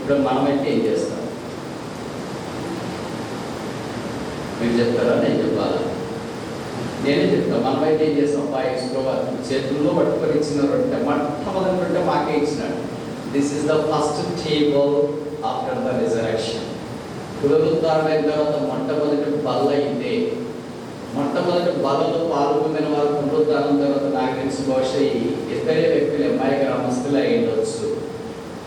ఇప్పుడు మనమైతే ఏం చేస్తాం? మీరు చెప్తారా, నేను చెప్పాలా? నేనే చెప్తాను. మనమైతే ఏం చేస్తాం? చేతుల్లో పట్టుకొని ఇచ్చిన రొట్టె, మొట్టమొదటి రొట్టె మాకే ఇచ్చినాడు. This is the first table after the resurrection. పునరుద్ధారణ తర్వాత మొట్టమొదటి బల్ల ఇదే. మొట్టమొదటి బలలో పాల్గొన్న వారు పునరుద్ధారం తర్వాత నాకు తెలిసి బహుశా ఇద్దరే వ్యక్తులు అమ్మాయి గ్రామస్తులు అయి ఉండొచ్చు.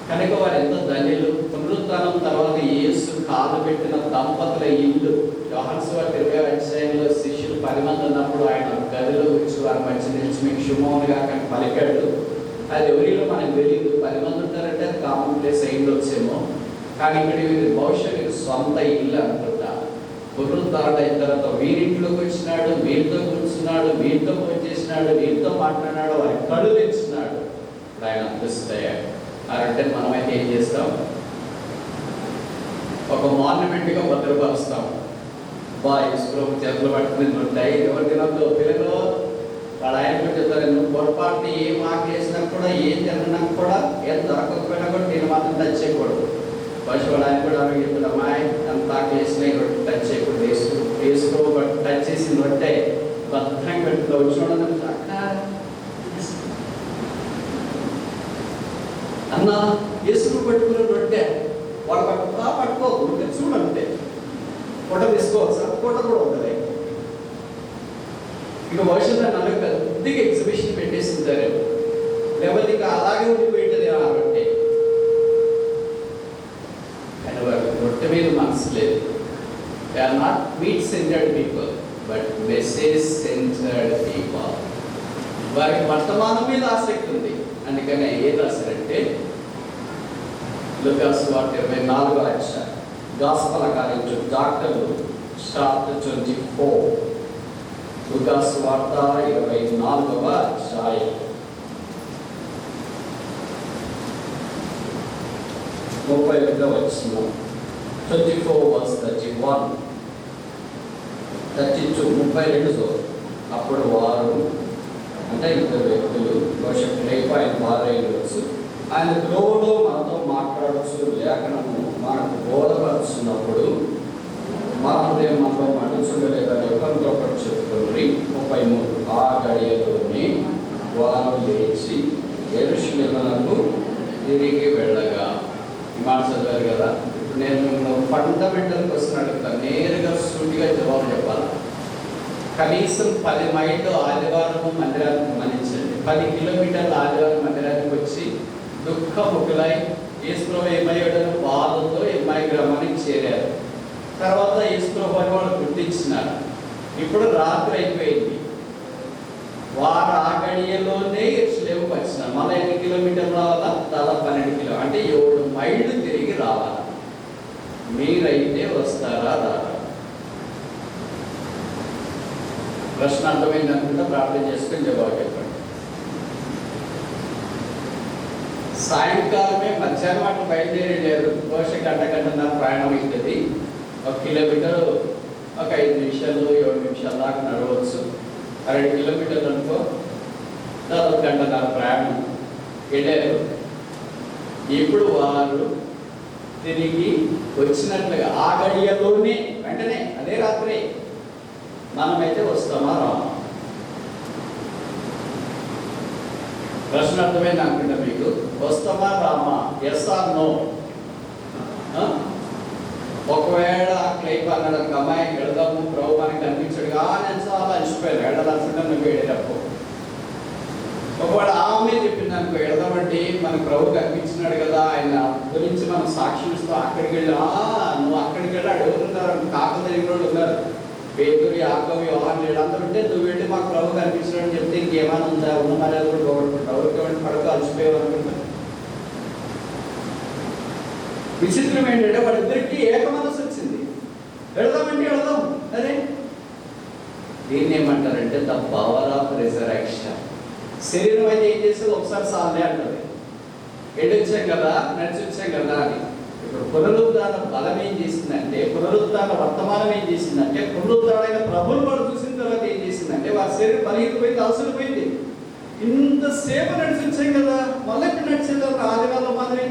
కనుక వారు ఎంతో ధన్యులు. పునరుద్ధానం తర్వాత యేసు కాలు పెట్టిన దంపతుల ఇల్లు, యోహాను సువార్త 20వ అధ్యాయంలో శిష్యులు 10 మంది ఉన్నప్పుడు ఆయన గదిలో వచ్చి వారి మధ్య నుంచి మీకు శుభమౌనిగా కానీ పలికాడు. అది ఎవరిలో మనకు తెలియదు. 10 మంది ఉంటారంటే అది కామన్ ప్లేస్ అయింది వచ్చేమో. కానీ ఇక్కడ వీరి బహుశా వీరి సొంత ఇల్లు అనుకుంటా. పునరుద్ధారణ అయిన తర్వాత వీరింట్లోకి వచ్చినాడు, వీరితో కూర్చున్నాడు, వీరితో ఫోన్ చేసినాడు, వీరితో మాట్లాడినాడు, వారి కళ్ళు తెచ్చినాడు. ఆయన అదృష్టయ్యాడు. అంటే మనమైతే ఏం చేస్తాం? ఒక మాన్యుమెంట్గా భద్రపరుస్తాం. చేతులు పట్టుకుని ఉంటాయి. ఎవరు తినద్దు పిల్లలు వాడు ఆయన కూడా చెప్తారు, నువ్వు పొరపాటుని ఏం ఆకలి వేసినా కూడా, ఏం తిన్నా కూడా, ఏం దొరకకపోయినా కూడా నేను మాత్రం టచ్ చేయకూడదు. ఫస్ట్ వాడు ఆయన కూడా ఆమె చెప్తాడు, అమ్మాయి అంత ఆకలి వేసినా రొట్టె టచ్ చేయకూడదు. వేసుకో టచ్ చేసిన రొట్టె భద్రంగా పెట్టుకో చూడండి అన్న వేసుకు పెట్టుకున్న రొట్టె వాడు పట్టుకోవద్దు. చూడంటే ఫోటో తీసుకోవచ్చు, ఫోటో కూడా ఉంటుంది. ఇక భవిష్యత్తు నన్ను కొద్దిగా ఎగ్జిబిషన్ పెట్టేసి ఉంటారు. లేకపోతే ఇక అలాగే ఉండిపోయింది ఆ రొట్టె. కానీ వారికి రొట్టె మీద మనసు లేదు. They are not meat centred people but message centred people. వారికి వర్తమానం మీద ఆసక్తి ఉంది. అందుకనే ఏం రాశారంటే లూకా సువార్త 24వ అధ్యాయం, గాస్పెల్ అకార్డింగ్ డాక్టర్లు చాప్టర్ 24. లూకా సువార్త 24వ అధ్యాయం 31వ వచనం, 24:31, 32, 32. అప్పుడు వారు, అంటే ఇద్దరు వ్యక్తులు, రేపు ఆయన వారైనవచ్చు, ఆయన గ్లోలో మనతో మాట్లాడచ్చు, లేఖనము మనకు బోధపరుచున్నప్పుడు మన హృదయం మనలో మండుచుండలేదని ఒకరితో ఒకటి చెప్పుకొని 33. ఆ గడియలోనే వారు లేచి యెరూషలేమునకు తిరిగి వెళ్ళగా. ఈ మాట చదివారు కదా. ఇప్పుడు నేను మిమ్మల్ని ఫండమెంటల్ క్వశ్చన్ అడుగుతాను, నేరుగా సూటిగా జవాబు చెప్పాలి. కనీసం 10 మైళ్ళు ఆదివారం మందిరానికి గమనించండి. 10 కిలోమీటర్ల ఆదివారం మందిరానికి వచ్చి దుఃఖముఖులై యేసుప్రభు ఏమయ్యాడని బాధతో ఎమ్మాయి గ్రామానికి చేరారు. తర్వాత యేసుప్రభు వాళ్ళు గుర్తించినారు. ఇప్పుడు రాత్రి అయిపోయింది. వారు ఆ గడియలోనే యెరూషలేముకు వచ్చినారు. మళ్ళీ 8 కిలోమీటర్లు రావాలా? దాదాపు 12 కిలోమీటర్లు, అంటే 7 మైళ్ళు తిరిగి రావాలి. మీరైతే వస్తారా రారా? ప్రశ్న అర్థమైంది అనుకుంటా. ప్రార్థన చేసుకొని జవాబు చెప్పండి. సాయంకాలమే మధ్యాహ్నం అటు బయలుదేరేలేరు. బహుశా గంటన్నర ప్రయాణం అవుతుంది. 1 కిలోమీటర్ ఒక 5 నిమిషాలు 7 నిమిషాల దాకా నడవచ్చు. 2 కిలోమీటర్లు అనుకో, దాదాపు గంటన్నర ప్రయాణం వెళ్ళారు. ఇప్పుడు వారు తిరిగి వచ్చినట్లుగా ఆ గడియలోనే వెంటనే అదే రాత్రి మనమైతే వస్తామా రామా? ప్రశ్న అర్థమైంది అనుకుంటా మీకు. వస్తామా రామా? Yes or no? ఒకవేళ క్లైప్ అన్నాడు, అమ్మాయి వెళదాము, ప్రభు మనకి కనిపించాడు, నేను చాలా అలసిపోయాను, వెళ్ళాలనుకుంటా నువ్వు వెళ్ళేటప్పుడు. ఒకవేళ ఆమె చెప్పింది అనుకో, వెళదామంటే మనకు ప్రభు కనిపించినాడు కదా, ఆయన గురించి మనం సాక్ష్యం ఇస్తూ అక్కడికి వెళ్ళి, నువ్వు అక్కడికి వెళ్ళి అడుగుతున్నారు, కాకలు తెలియని వాళ్ళు ఉన్నారు, పేదూరు యాకోబు యోహాను వీళ్ళందరూ ఉంటే నువ్వు వెళ్ళి మాకు ప్రభు కనిపించడం చెప్తే ఇంకేమైనా ఉందా? ఉన్న మర్యాద కూడా పోగొట్టుకుంటావు. ఎవరికి పడుకో అలసిపోయావు అనుకుంటా. విచిత్రం ఏంటంటే వాళ్ళిద్దరికి ఏక మనసు వచ్చింది. వెళదామంటే వెళదాం. అదే దీన్ని ఏమంటారంటే ద పవర్ ఆఫ్ రిజరెక్షన్. శరీరం అయితే ఏం చేస్తుంది? ఒకసారి సాలే అంటది. వెళ్ళొచ్చాం కదా, నడిచి వచ్చాం కదా అని. ఇప్పుడు పునరుద్ధాన బలం ఏం చేసిందంటే, పునరుద్ధాన వర్తమానం ఏం చేసిందంటే, పునరుద్ధానైన ప్రభువును వాడు చూసిన తర్వాత ఏం చేసిందంటే, వారి శరీరం బలహీనపోయింది, అవసరమైంది. ఇంతసేపు నడిచి వచ్చాం కదా, మళ్ళీ ఇప్పుడు నడిచేది ఒక ఆదివారం మాదిరి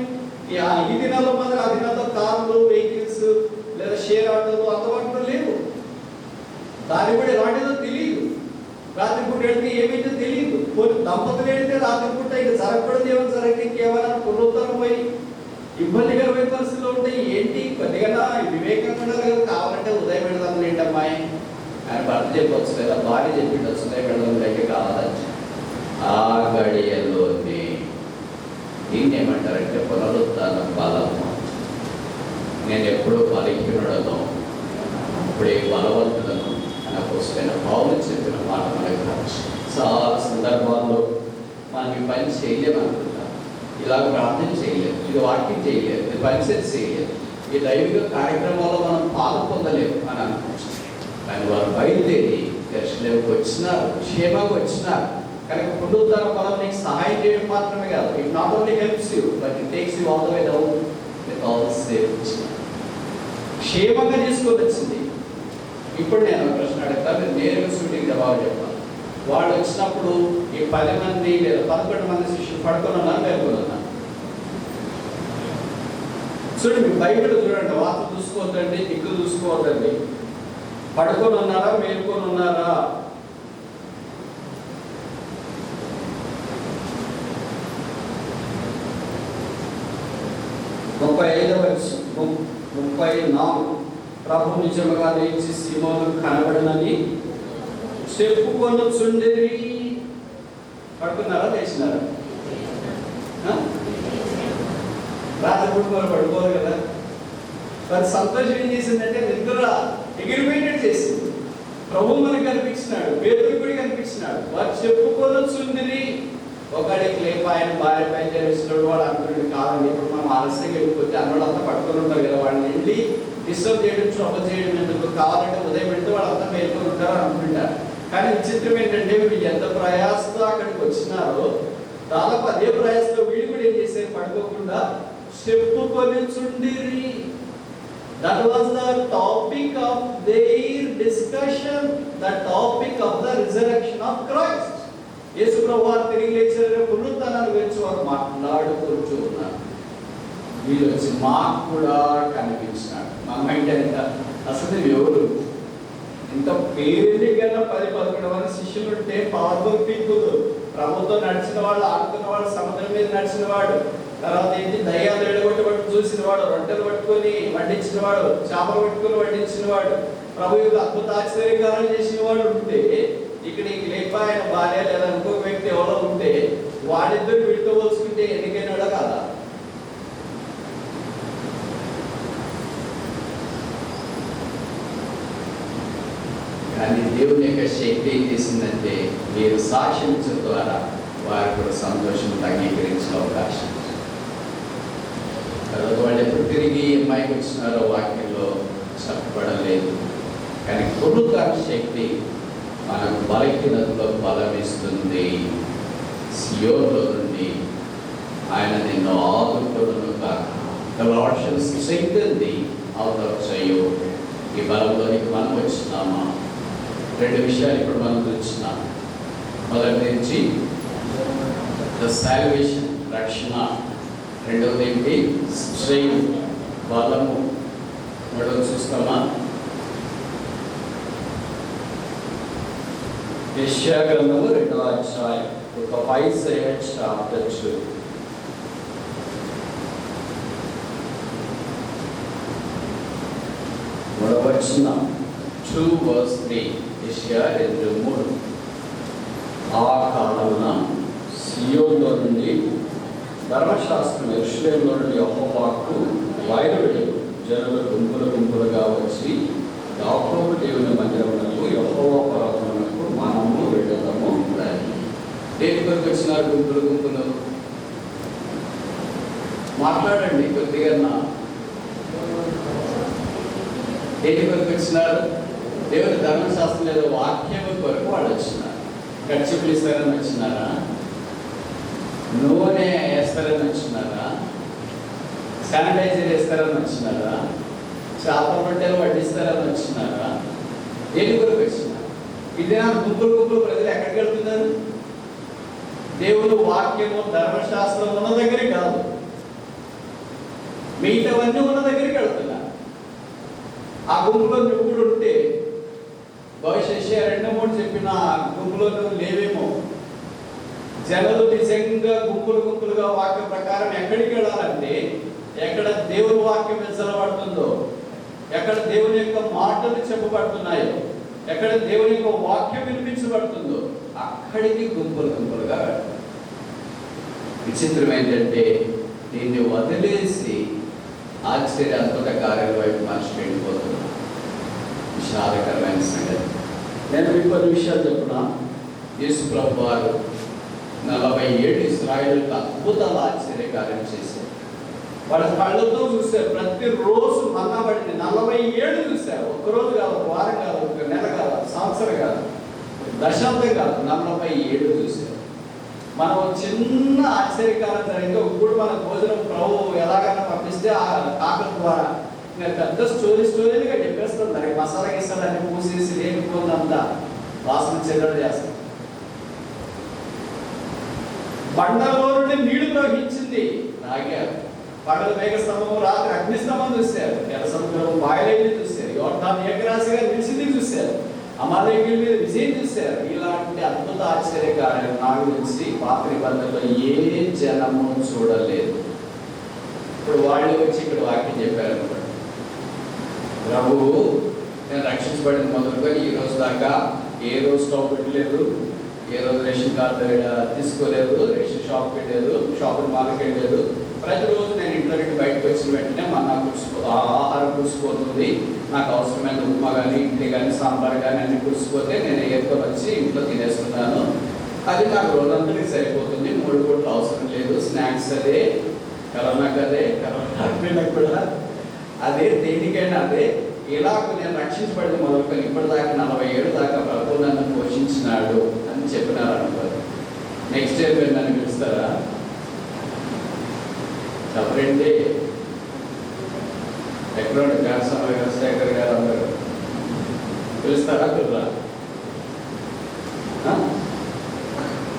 ఈ దినాల్లో మాత్రం ఆ దినాల్లో కార్లు, వెహికల్స్ లేదా షేర్ ఆటోలు అందుబాటులో లేవు. దాని కూడా ఎలాంటిదో తెలియదు. రాత్రిపూట వెళ్తే ఏమైతే తెలియదు. దంపతులు వెళ్తే రాత్రిపూట ఇక జరగకూడదు ఏమో జరగదు, ఇంకేమైనా పునరుద్ధరణ పోయి ఇబ్బందికరమైన పరిస్థితులు ఉంటాయి. ఏంటి కొద్దిగా వివేకంగా ఉండాలి కదా. కావాలంటే ఉదయం పెడదాం లేండి అమ్మాయి ఆయన భర్త చెప్పవచ్చు లేదా భార్య చెప్పివచ్చు, ఉదయం పెడదాం లేక కావాలని. ఆ గడియలోనే దీన్ని ఏమంటారంటే పునరుత్థాన బలము. నేను ఎప్పుడూ బలహీనుడను, అప్పుడే బలవంతులను అనే పుస్తకమైన పౌలు చెప్పిన మాట మనకు రావచ్చు. చాలా సందర్భాల్లో మనం ఈ పని చేయలేమనుకుంటాం, ఇలాగ ప్రార్థన చేయలేదు, ఇది వాక్యం చేయలేదు, ఇది పరిచయం చేయలేదు, ఈ దైవిక కార్యక్రమాల్లో మనం పాలు పొందలేము అని అనుకుంటున్నాం. కానీ వారు బయలుదేరి దర్శనంకి వచ్చినారు, క్షేమంగా వచ్చినారు. కనుక పునరుద్ధరణ బలం నీకు సహాయం చేయడం మాత్రమే కాదు, it not only helps you but it takes you all the way down with all the safety. క్షేమంగా తీసుకొని వచ్చింది. ఇప్పుడు నేను ప్రశ్న అడుగుతాను, మీరు నేరుగా సూటికి జవాబు చెప్పాలి. వాళ్ళు వచ్చినప్పుడు ఈ 10 మంది లేదా 11 మంది శిష్యులు పడుకొని ఉన్నారు, మేల్కొని ఉన్నారు. చూడండి, బైబిల్ చూడండి, వార్త చూసుకోవద్దండి, దిక్కు చూసుకోవద్దండి. పడుకొని ఉన్నారా, మేల్కొని ఉన్నారా? ముప్పై 34 ప్రభు నిజముగా లేచి సీమోను కనబడనని చెప్పుకొనుచుండిరి. పడుకున్నారా, లేచినారా? రాత్రిపూట మరి పడుకోవాలి కదా. మరి సంతోషం ఏం చేసిందంటే నిద్ర ఎగిరిపోయినట్టు చేసింది. ప్రభు మనకు కనిపించినాడు, పేతురు కూడా కనిపించినాడు. వారు చెప్పుకొనుచుండిరి. ఒకడికి లేప ఆయన భార్య పైన చేసినాడు. వాడు అనుకున్నాడు కాదండి, ఇప్పుడు మనం ఆలస్యంగా వెళ్ళిపోతే అన్నోళ్ళంతా పట్టుకొని ఉంటారు కదా, వాడిని వెళ్ళి డిస్టర్బ్ చేయడం, ట్రబుల్ చేయడం ఎందుకు, కావాలంటే ఉదయం పెడితే వాళ్ళంతా మేల్కొని ఉంటారు అనుకుంటారు. కానీ విచిత్రం ఏంటంటే వీళ్ళు ఎంత ప్రయాసతో అక్కడికి వచ్చినారో, దాదాపు అదే ప్రయాసంలో వీళ్ళు కూడా ఏం చేశారు, పడుకోకుండా చెప్పుకొనుచుండిరి. That was the topic of their discussion, the topic of the resurrection of Christ. యేసు ప్రభువు తిరిగి లేచారు, పునరుత్థానాన్ని గురించి వారు మాట్లాడుకుంటూ ఉన్నారు. వీళ్ళు వచ్చి మాకు కూడా కనిపించినాడు. మా మైండ్ ఎంత అసలు ఎవరు ఇంత పేరుగా 10-11 మంది శిష్యులు ఉంటే పవర్ఫుల్ పీపుల్. ప్రభుతో నడిచిన వాళ్ళు, ఆడుకున్న వాడు, సముద్రం మీద నడిచిన వాడు, తర్వాత ఏంటి దయ్యాలు ఎడగొట్టబట్టి చూసిన వాడు, రొట్టెలు పట్టుకొని వడ్డించిన వాడు, చేపలు పట్టుకొని వడ్డించిన వాడు, ప్రభు యొక్క అద్భుత ఆశ్చర్యకారాలు చేసిన వాడు ఉంటే, ఇక్కడ లేప ఆయన భార్య లేదా ఇంకొక వ్యక్తి ఎవరో ఉంటే వాడిద్దరు వీడితో పోల్చుకుంటే ఎన్నికైనాడో కాదా? కానీ దేవుని యొక్క శక్తి ఏం చేసిందంటే మీరు సాక్ష్యించడం ద్వారా వారు కూడా సంతోషం అంగీకరించిన అవకాశం. తర్వాత వాళ్ళు ఎప్పుడు తిరిగి అమ్మాయికి వచ్చినారో వాక్యంలో చెప్పబడలేదు. కానీ పునరుద్ధరణ శక్తి మనకు బలహీనతలో బలమిస్తుంది. సియోనులో నుండి ఆయన నిన్ను ఆదుకొనును కాక. The Lord shall strengthen thee out of Zion. ఈ బలంలోనికి మనం వచ్చినామా? 2 విషయాలు ఇప్పుడు మనం చూస్తున్నాం. మొదటి నుంచి ద సాల్వేషన్, రక్షణ. రెండవది ఏంటి? స్ట్రెంగ్త్, బలము. మూడవది చూస్తామా? యెషయా గ్రంథము 2వ అధ్యాయం, ఒక 5 chapter 2. మూడవ వచనం 2 verse 3. యెషయా 2:3. ఆ కాలమున సియోనులో నుండి ధర్మశాస్త్రం, యెరూషలేములో నుండి యెహోవాకు బయలువెళ్ళు జనులు గుంపులుగా వచ్చి యాకోబు దేవుని మందిరమునకు, యెహోవా పర్వతమునకు మనము వెళ్ళదము. దేని కొరకు వచ్చినారు గుంపులు? మాట్లాడండి కొద్దిగా. దేని కొరకు వచ్చినారు? దేవుని ధర్మశాస్త్రం లేదా వాక్యం కొరకు వాళ్ళు వచ్చినారు. ఖర్చులు ఇస్తారని వచ్చినారా? నూనె వేస్తారని వచ్చినారా? శానిటైజర్ వేస్తారని వచ్చినారా? చేపల రొట్టెలు వడ్డిస్తారని వచ్చినారా? దేని కొరకు వచ్చినారు? ఇది నా గుంపులు ప్రజలు ఎక్కడికి వెళ్తున్నారు? దేవుడు వాక్యము, ధర్మశాస్త్రం ఉన్న దగ్గరికి కాదు. మిగతావన్నీ ఉన్న దగ్గరికి వెళ్తున్నా. ఆ గుంపులో నువ్వు కూడా ఉంటే బహుశా 2-3 చెప్పిన గుంపులో నువ్వు లేవేమో. జనులు నిజంగా గుంపులుగా వాక్య ప్రకారం ఎక్కడికి వెళ్ళాలంటే, ఎక్కడ దేవుని వాక్యం వెచ్చలబడుతుందో, ఎక్కడ దేవుని యొక్క మాటలు చెప్పబడుతున్నాయో, ఎక్కడ దేవుని యొక్క వాక్యం వినిపించబడుతుందో అక్కడికి గుంపులుగా. విచిత్రం ఏంటంటే దీన్ని వదిలేసి ఆశ్చర్య అద్భుత కార్యాల వైపు మనిషి వెళ్ళిపోతున్నా. విషాదకరమైన సంగతి. నేను మీకు కొన్ని విషయాలు చెప్పున్నా. యేసు ప్రభు వారు 40 ఏళ్ళు ఇశ్రాయేలుకు అద్భుతాలు ఆశ్చర్యకార్యం చేశారు. వాళ్ళ కళ్ళతో చూశారు. ప్రతిరోజు మన్నా పడింది. 40 ఏళ్ళు చూశారు. ఒక్కరోజు కాదు, ఒక వారం కాదు, ఒక నెల కాదు, సంవత్సరం కాదు, దశాబ్దం కాదు, 40 ఏళ్ళు చూశారు. మనం చిన్న ఆశ్చర్యకారం జరిగితే ఇప్పుడు మన భోజనం ప్రభు ఎలాగైనా పంపిస్తే ఆ కాకల ద్వారా ఇంకా పెద్ద స్టోరీలుగా చెప్పేస్తాం. దానికి మసాలా గిసాలన్నీ పూసేసి లేకపోతుందంతా వాసన చెల్లడం చేస్తాం. బండలో నుండి నీళ్లు ప్రవహించింది, తాగారు. పగలు మేఘస్తంభం, రాత్రి అగ్నిస్తంభం చూశారు. ఎర్ర సముద్రం బాయలైన చూశారు. యోర్దాను ఏకరాశిగా నిలిచింది చూశారు. అమాలేకీయుల మీద విజయం చూశారు. ఇలాంటి అద్భుత ఆశ్చర్యకార్యం నాకు తెలిసి పాత నిబంధనలో ఏ జనము చూడలేదు. ఇప్పుడు వాళ్ళు వచ్చి ఇక్కడ వాక్యం చెప్పారు అనుకోండి, ప్రభువు నేను రక్షించబడిన మొదలుకొని ఈ రోజు దాకా ఏ రోజు స్టవ్ పెట్టలేదు, ఏ రోజు రేషన్ కార్డు తీసుకోలేదు, రేషన్ షాప్ పెట్టలేదు, షాపింగ్ మాల్కి వెళ్ళలేదు. ప్రతిరోజు నేను ఇంట్లో నుండి బయటకు వచ్చిన వెంటనే ఆహారం కురిసిపోతుంది. నాకు అవసరమైన ఉప్మా కానీ, ఇడ్లీ కానీ, సాంబార్ కానీ అన్ని కురిసిపోతే నేను ఏర్కొని వచ్చి ఇంట్లో తినేస్తున్నాను. అది నాకు రోజంతటికి సరిపోతుంది. 3 పూటలు అవసరం లేదు. స్నాక్స్ అదే, కరోనాకు అదే, కరోనా కూడా అదే, దేనికైనా అదే. ఇలాగ నేను రక్షించబడిన మొదలుకొని ఇప్పటిదాకా 40 ఏళ్ళు దాకా ప్రభు నన్ను పోషించినాడు అని చెప్పినారు అనుకోరు. నెక్స్ట్ ఇయర్ మీరు నన్ను పిలుస్తారా? చెప్పండి. ఎక్కడ చంద్రశేఖర్ గారు అందరూ పిలుస్తారా? పిల్లరా?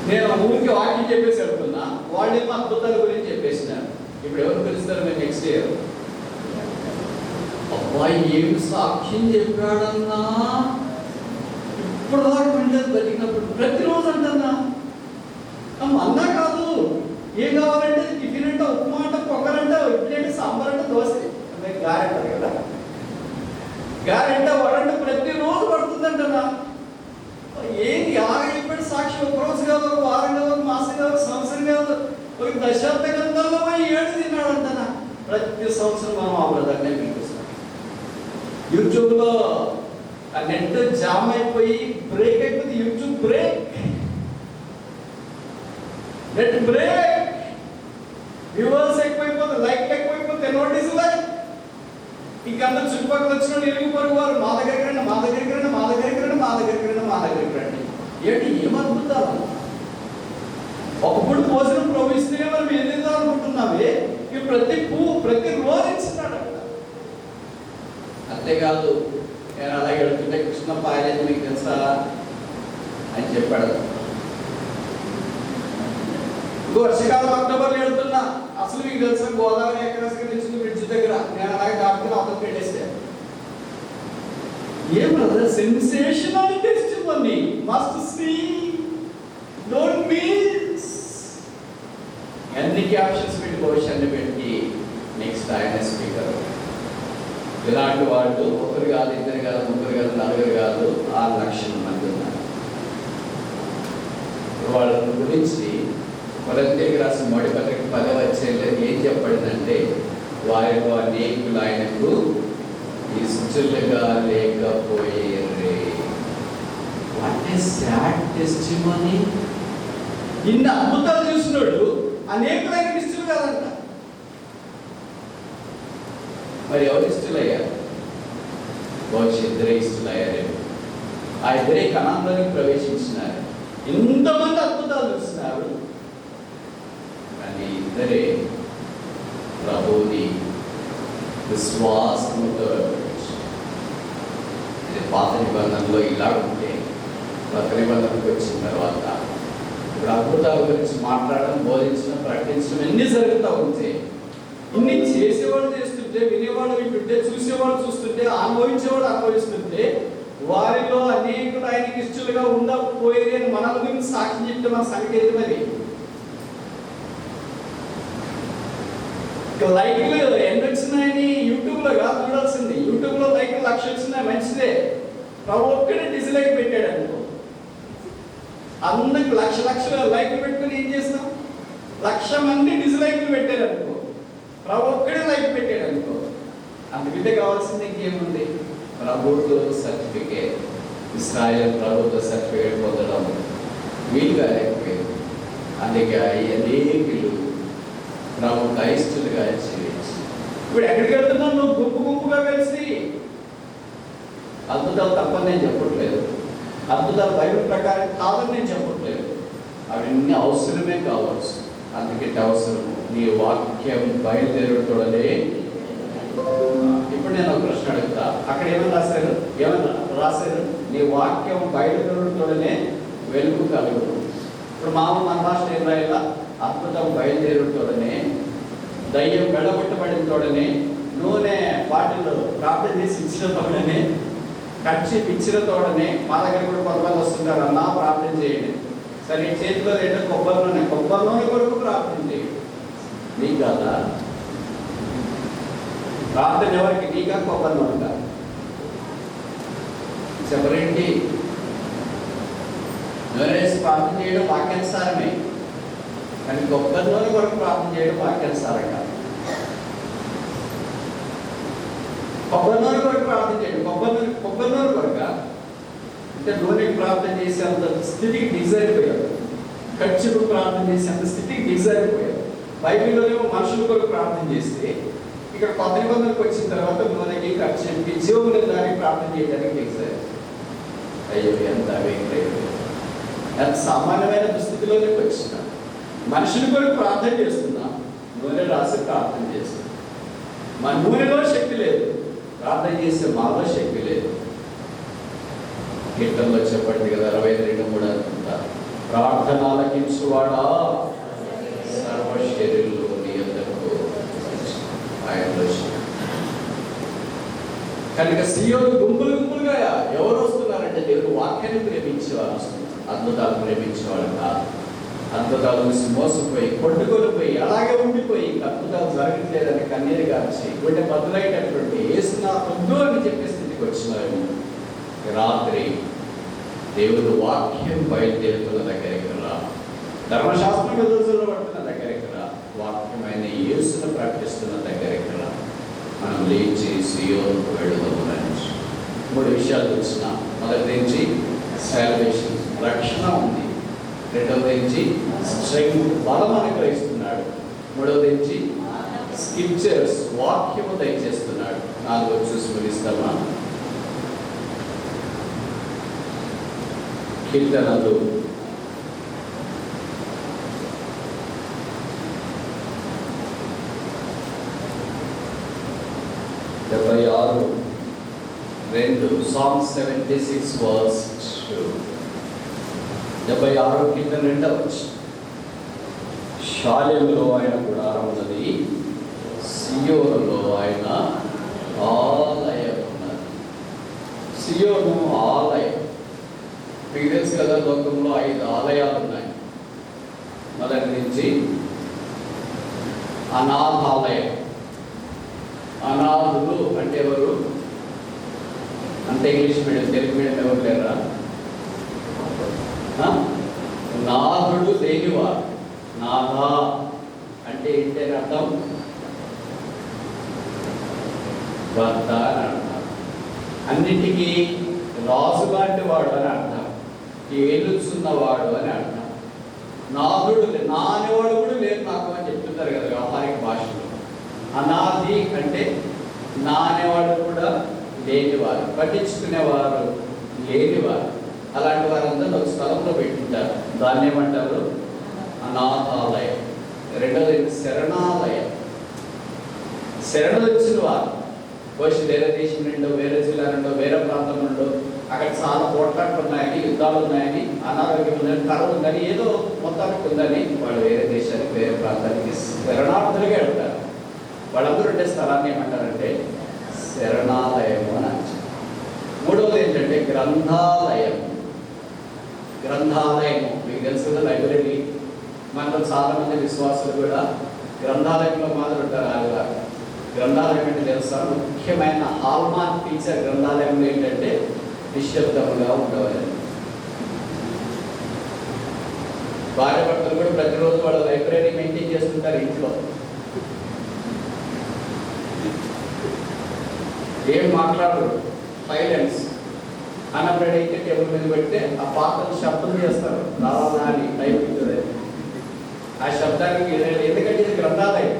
నేను ఊరికి వాక్యం చెప్పేసి వెళ్తున్నా, వాళ్ళేమో అద్భుతాల గురించి చెప్పేసినారు. ఇప్పుడు ఎవరు పిలుస్తారు మీరు నెక్స్ట్ ఇయర్? అబ్బాయి ఏమి సాక్ష్యం చెప్పాడన్నా, ఇప్పుడు దాకా వింటది బతికినప్పుడు ప్రతిరోజు అంటన్నా. అన్నా కాదు, ఏం కావాలంటే టిఫిన్ అంటే ఉప్మా అంటే పొగరంటే ఇడ్లీ అంటే సాంబార్ అంటే దోశ అంటే గారెంటారు కదా, గారెంట వడంటే ప్రతిరోజు పడుతుందంటన్నా. ఏంటి ఎలాగైపోయి సాక్షి ఒక రోజు కాదు, ఒక వారం కాదు, ఒక మాసం కాదు, ఒక సంవత్సరం కాదు, ఒక దశాబ్ద గ్రంథంలో 7 తిన్నాడంటనా. ప్రతి సంవత్సరం మనం ఆ బ్రదర్నే పిలిపిస్తాం. యూట్యూబ్లో ఆ నెట్ జామ్ అయిపోయి బ్రేక్ అయిపోతుంది. YouTube break, net break, viewers ఎక్కువైపోతుంది, లైక్ ఎక్కువైపోతే నోటీస్ లైక్. ఇంకా అందరూ చుట్టుపక్కల వచ్చిన ఇరుగు పొరుగు వారు మా దగ్గరికి రండి, మా దగ్గరికి రండి, మా దగ్గరికి రండి, మా దగ్గరికి రండి, మా దగ్గరికి రండి. ఏంటి ఏమనుకుంటారు? ఒకప్పుడు భోజనం ప్రవహిస్తూనే మనం ఏం తిందాం అనుకుంటున్నామే, ఇవి ప్రతి రోజు ఇస్తున్నాడు. అంతేకాదు, నేను అలాగే వెళ్తుంటే కృష్ణ పాయలేదు మీకు తెలుసా అని చెప్పాడు. వర్షకాలం అక్టోబర్లో వెళ్తున్నా, అసలు మీకు తెలుసా గోదావరి ఎకరాసి నుంచి బ్రిడ్జ్ దగ్గర నేను అలాగే దాటుకుని అవతల పెట్టేసాను. ఏం brother, sensational testimony, must see, don't miss. ఎన్ని క్యాప్షన్స్ పెట్టి భవిష్యాన్ని పెట్టి నెక్స్ట్ ఆయన స్పీకర్. ఇలాంటి వాళ్ళు ఒకరు కాదు, 2 కాదు, 3 కాదు, 4 కాదు, 6 లక్షల మంది ఉన్నారు. వాళ్ళ గురించి కొరింథీయులకు రాసిన మొదటి పత్రిక 10వ అధ్యాయంలో ఏం చెప్పబడిందంటే, వారిలో అనేకులు ఆయనకు ఇష్టలుగా లేకపోయేరే. What a sad testimony. ఇన్ని అద్భుతాలు చూసినోడు అనేకులు ఆయనకు ఇష్టలు కాదంట. మరి ఎవరు ఇష్టలయ్యారు? బహుశా 2 ఇష్టలయ్యారేమో. ఆ 2 కణంలోకి ప్రవేశించినారు. ఇంతమంది అద్భుతాలు చూస్తున్నారు, కానీ 2 ప్రభువుని విశ్వాసముతో. ఇది పాత నిబంధనలో ఇలా ఉంటే, కొత్త నిబంధనకు వచ్చిన తర్వాత ఇప్పుడు అద్భుతాల గురించి మాట్లాడడం, బోధించడం, ప్రకటించడం ఎన్ని జరుగుతూ ఉంటే, ఇన్ని చేసేవాళ్ళు చేస్తుంటే, వినేవాళ్ళు వింటుంటే, చూసేవాళ్ళు చూస్తుంటే, అనుభవించేవాళ్ళు అనుభవిస్తుంటే, వారిలో అనేకులు ఆయనకి ఇష్టలుగా ఉండకపోయేది అని మన గురించి సాక్షి చెప్తే మన సంగతి ఏంటి మరి? లైక్లు ఎన్ని వచ్చినాయని యూట్యూబ్లో కాదు చూడాల్సింది. యూట్యూబ్లో లైక్లు 1,00,000 వచ్చినాయి, మంచిదే. ప్రభు ఒక్కడే డిస్లైక్ పెట్టాడు అనుకో, అందరికి 1,00,000 లైక్లు పెట్టుకుని ఏం చేస్తాం? 1,00,000 మంది డిస్లైక్లు పెట్టారు అనుకో, ప్రభు ఒక్కడే లైక్ పెట్టాడు అనుకో, అందుకంటే కావాల్సింది ఇంకేముంది? ప్రభుత్వ సర్టిఫికేట్. ఇస్రాయేల్ ప్రభుత్వ సర్టిఫికేట్ పొందడం వీలుగా లేకపోయింది. అందుకే అనేకులు ప్రభుత్వ అయిష్టులుగా జీవించి ఇప్పుడు ఎక్కడికి వెళ్తున్నావు? నువ్వు గుంపు గుంపుగా కలిసి. అద్భుతాలు తప్పని నేను చెప్పట్లేదు, అద్భుతాలు బైబిల్ ప్రకారం కాదని నేను చెప్పట్లేదు. అవన్నీ అవసరమే కావచ్చు. అందుకంటే అవసరము నీ వాక్యం బయలుదేరుతోనే. ఇప్పుడు నేను ఒక ప్రశ్న అడుగుతా, అక్కడ ఏమన్నా రాశారు? నీ వాక్యం బయలుదేరుతోనే వెలుగు కలుగు. ఇప్పుడు మన భాష ఏం రాయాలా? అద్భుతం బయలుదేరుతోనే, దయ్యం వెళ్ళగొట్టబడిన తోడనే, నూనె బాటిల్లో ప్రార్థన చేసి ఇచ్చిన తోడనే, ఖర్చు ఇచ్చిన తోడనే. మా దగ్గర కూడా కొంతమంది వస్తుంటారు, అన్నా ప్రార్థన చేయండి. సరే చేతిలో ఏంటో కొబ్బరి నూనె కొరకు ప్రార్థన చేయండి. నీకు కదా ప్రార్థన? ఎవరికి? నీకా కొబ్బరి నూనె చెప్పరేంటి? నూనెసి ప్రార్థన చేయడం వాక్యానుసారమే, కానీ కొబ్బరి నూనె కొరకు ప్రార్థన చేయడం వాక్యానుసారం కాదు. కొబ్బరి నూనె కొరకు ప్రార్థన చేయడం కొబ్బరి నూనె కొరక అంటే నూనెకి ప్రార్థన చేసేంత స్థితికి డిజైరిపోయారు, ఖర్చుకు ప్రార్థన చేసేంత స్థితికి డిజైరిపోయారు. బైబిల్లోనేమో మనుషుల కొరకు ప్రార్థన చేస్తే, ఇక్కడ కొత్త నిబంధనకు వచ్చిన తర్వాత నూనెకి, ఖర్చుకి, జీవముల దానికి ప్రార్థన చేయడానికి డిజైర్. అయ్యో ఎంత అవేంద్రయ్యో, ఎంత సామాన్యమైన దుస్థితిలోనే వచ్చిన మనుషుల కొరకు ప్రార్థన చేస్తున్నా, నూనె రాసి ప్రార్థన చేస్తున్నా. మన నూనెలో శక్తి లేదు, ప్రార్థన చేసే మాలో శక్తి లేదు. కీర్తనలో చెప్పండి కదా, 62:3 అనుకుంటా, ప్రార్థన ఆలకించువాడా సర్వ శరీరంలో నీ యొద్దకు ఆయనలో. కనుక సియోను గుంపులుగా ఎవరు వస్తున్నారంటే దేవుడు వాక్యాన్ని ప్రేమించేవారు వస్తున్నారు, అద్భుతాలు ప్రేమించేవాడు కాదు. అద్భుతాలు మోసపోయి కొట్టుకొని పోయి అలాగే ఉండిపోయి అద్భుతాలు జరగట్లేదని కన్నీరు గార్చి గుండె బదులైనటువంటి ఏసునా వద్దు అని చెప్పే స్థితికి వచ్చినారు. రాత్రి దేవుడు వాక్యం బయలుదేరుతున్న దగ్గరికి రా, ధర్మశాస్త్రం ఎదురులో పడుతున్న దగ్గరికి రా, వాక్యమైన యేసును ప్రకటిస్తున్న దగ్గరికి రా. మనం లేచి సియోనుకు వెళుదాము. 3 విషయాలు తెలిసిన. మొదటి నుంచి సాల్వేషన్, రక్షణ ఉంది. రెండవది నుంచి స్ట్రెంగ్త్, బలం అనుగ్రహిస్తున్నాడు. మూడవది నుంచి స్క్రిప్చర్స్, వాక్యము దయచేస్తున్నాడు. 4 చూసి ముగిస్తామా? కీర్తనలు 76:2, Psalm 76:2. 76 కీర్తన 2వ వచనం. షాలేములో ఆయన గుడారం ఉన్నది, సియోనులో ఆయన ఆలయం ఉన్నది. సియోను ఆలయం. మీకు తెలుసు కదా, లోకంలో 5 ఆలయాలు ఉన్నాయి. మొదటి నుంచి అనాథాలయం. అనాథులు అంటే ఎవరు? అంటే ఇంగ్లీష్ మీడియం, తెలుగు మీడియం ఎవరు లేరా? నాథుడు లేనివారు. నాథా అంటే ఏంటని అర్థం? భర్త అని అర్థం. అన్నిటికీ రాజు లాంటి వాడు అని అర్థం, ఏలుచున్నవాడు అని అర్థం. నాథుడు నానేవాడు కూడా లేదు నాకు అని చెప్తుంటారు కదా వ్యవహారిక భాషలో. అనాథి అంటే నానేవాడు కూడా లేనివారు, పట్టించుకునేవారు లేనివారు. అలాంటి వారందరూ ఒక స్థలంలో పెట్టింటారు. దాన్ని ఏమంటారు? అనాథాలయం. రెండవది శరణాలయం. శరణు వచ్చిన వారు వచ్చి వేరే దేశం నుండో, వేరే జిల్లా నుండో, వేరే ప్రాంతం నుండో, అక్కడ చాలా పోట్లాట్లు ఉన్నాయని, యుద్ధాలు ఉన్నాయని, అనారోగ్యం ఉందని, కరువు ఉందని, ఏదో మొత్తానికి ఉందని వాళ్ళు వేరే దేశానికి, వేరే ప్రాంతానికి శరణార్థులుగా వెళ్తారు. వాళ్ళందరూ స్థలాన్ని ఏమంటారంటే శరణాలయము అని అంటారు. మూడవది ఏంటంటే గ్రంథాలయం. గ్రంథాలయము మీకు తెలుసు కదా, లైబ్రరీ. మనలో చాలా మంది విశ్వాసులు కూడా గ్రంథాలయంలో మాత్రం ఉంటారు. ఆవిడ గ్రంథాలయం అంటే తెలుసా? ముఖ్యమైన హాల్మార్క్ ఫీచర్ గ్రంథాలయంలో ఏంటంటే నిశ్శబ్దముగా ఉండవాలి. భార్య భర్తలు కూడా ప్రతిరోజు వాళ్ళ లైబ్రరీ మెయింటైన్ చేస్తుంటారు ఇంట్లో. ఏం మాట్లాడరు, సైలెన్స్. అన్నప్పుడు అయితే టేబుల్ మీద పెడితే ఆ పాత్రలు శబ్దం చేస్తారు, రావాలా అని టైం ఉంటుంది. ఆ శబ్దానికి ఎందుకంటే ఇది గ్రంథాలయం.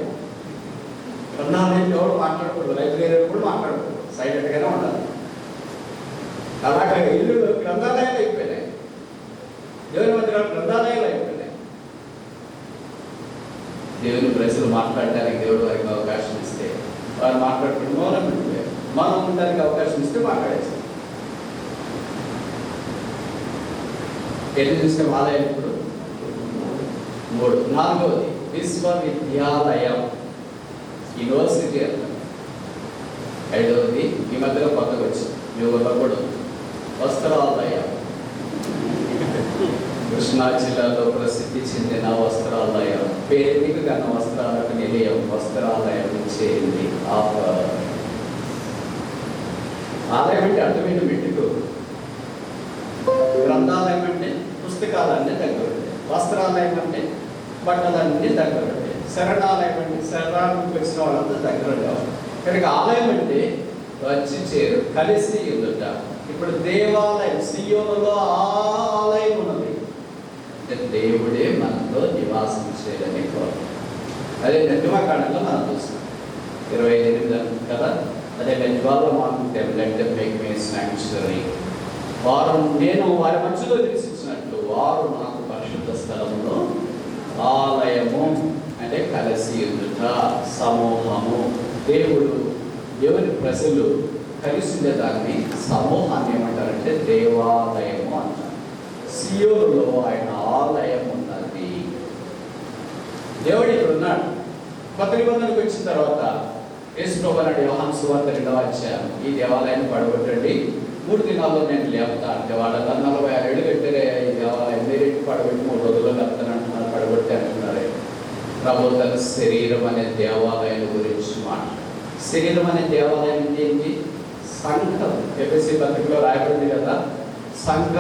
గ్రంథాలయం ఎవరు మాట్లాడకూడదు, లైబ్రరీ కూడా మాట్లాడకూడదు, సైలెంట్గానే ఉండాలి. అలాగే ఇల్లు గ్రంథాలయాలు అయిపోయినాయి, దేవుని మందిరాలు గ్రంథాలయాలు అయిపోయినాయి. దేవుని ప్రజలు మాట్లాడటానికి దేవుడు వారికి అవకాశం ఇస్తే వారు మాట్లాడుకుంటూ మౌనం ఉంటే, మనం ఉండడానికి అవకాశం ఇస్తే మాట్లాడేస్తాం. ఎన్ని చూస్తే ఆలయం ఇప్పుడు 3. 4వది విశ్వవిద్యాలయం, యూనివర్సిటీ అంటారు. 5వది ఈ మధ్యలో కొత్తగా వచ్చింది, యువత కూడా వస్త్రాలయం. కృష్ణా జిల్లాలో ప్రసిద్ధి చెందిన వస్త్రాలయం, పేరుకు గన్న వస్త్రాలకు నిలయం, వస్త్రాలయం చేరింది. ఆలయం అంటే అర్థమైన మెట్టుకు, గ్రంథాలయం అంటే పుస్తకాలన్నీ దగ్గర ఉంటాయి, వస్త్రాలయం అంటే బట్టలన్నీ దగ్గర ఉంటాయి, శరణాలయం అంటే శరణానికి వచ్చిన వాళ్ళంతా దగ్గర కావాలి. కనుక ఆలయం అంటే వచ్చి చేరు, కలిసి ఉందట. ఇప్పుడు దేవాలయం సియోనులో ఆలయం ఉన్నది, దేవుడే మనలో నివాసం చేయాలని కోరు. అదే నిర్గమకాండంలో మనం చూస్తాం 28 కదా. అదే గజ్వాల్లో మనం వారు నేను వారి మధ్యలో నివసించినట్లు వారు నాకు పరిశుద్ధ స్థలంలో ఆలయము అంటే కలిసి ఉండుట, సమూహము. దేవుడు ఎవరి ప్రజలు కలిసి ఉండేదాన్ని సమూహాన్ని ఏమంటారంటే దేవాలయము అంటారు. సియోనులో ఆయన ఆలయం ఉన్నది. దేవుడు ఇక్కడ ఉన్నాడు. కొత్త నిబంధనకు వచ్చిన తర్వాత యేసుప్రభువు అన్నాడు యోహాను సువార్త 2వ అధ్యాయం, ఈ దేవాలయాన్ని పడగొట్టండి, 3 దినాల్లో నేను లేపుతా అంటే వాళ్ళంతా 46 ఏళ్ళు కట్టారే ఈ దేవాలయం, మీరేంటి పడగొట్టి 3 రోజుల్లో కడతానంటున్నారు, పడగొట్టి అంటున్నారే. ప్రభు తన శరీరం అనే దేవాలయం గురించి మాట్లాడు. శరీరం అనే దేవాలయం ఏంటి? సంఘం. ఎఫెసీ పత్రికలో రాయబడింది కదా, సంఘం